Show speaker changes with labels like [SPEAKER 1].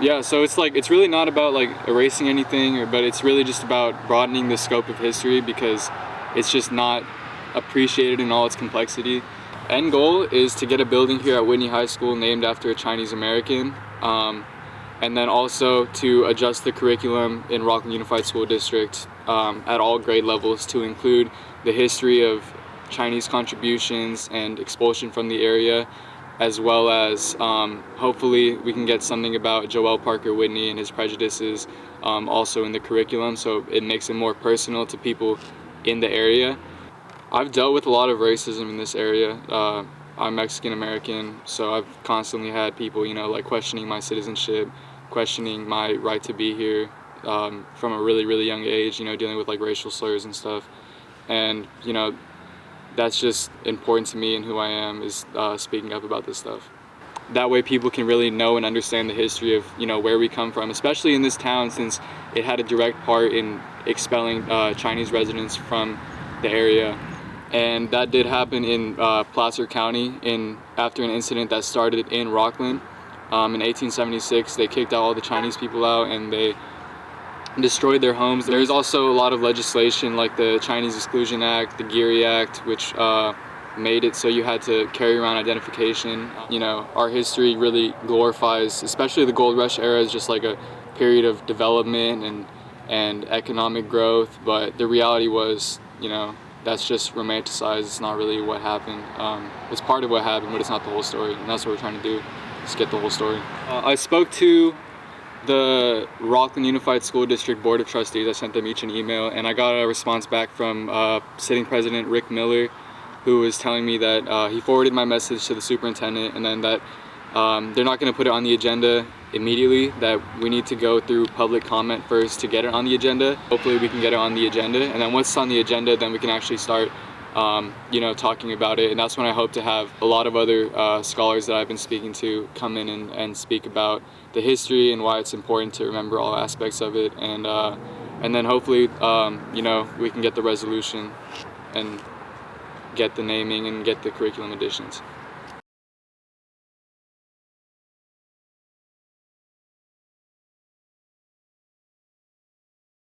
[SPEAKER 1] Yeah, so it's really not about like erasing anything, but it's really just about broadening the scope of history because it's just not appreciated in all its complexity. End goal is to get a building here at Whitney High School named after a Chinese American, and then also to adjust the curriculum in Rocklin Unified School District at all grade levels to include the history of Chinese contributions and expulsion from the area, as well as hopefully we can get something about Joel Parker Whitney and his prejudices also in the curriculum, so it makes it more personal to people in the area. I've dealt with a lot of racism in this area. I'm Mexican American, so I've constantly had people, like questioning my citizenship, questioning my right to be here from a really, really young age, dealing with like racial slurs and stuff. And, that's just important to me and who I am is speaking up about this stuff. That way people can really know and understand the history of, where we come from, especially in this town since it had a direct part in expelling Chinese residents from the area. And that did happen in Placer County after an incident that started in Rocklin. In 1876, they kicked out all the Chinese people out and they destroyed their homes. There's also a lot of legislation like the Chinese Exclusion Act, the Geary Act, which made it so you had to carry around identification. Our history really glorifies, especially the Gold Rush era, is just like a period of development and economic growth, but the reality was, that's just romanticized. It's not really what happened. It's part of what happened, but it's not the whole story, and that's what we're trying to do, is get the whole story. I spoke to the Rocklin Unified School District Board of Trustees. I sent them each an email, and I got a response back from sitting president Rick Miller, who was telling me that he forwarded my message to the superintendent, and then that they're not going to put it on the agenda immediately, that we need to go through public comment first to get it on the agenda. Hopefully we can get it on the agenda, and then once it's on the agenda, then we can actually start talking about it. And that's when I hope to have a lot of other scholars that I've been speaking to come in and speak about the history and why it's important to remember all aspects of it, and then hopefully we can get the resolution and get the naming and get the curriculum additions.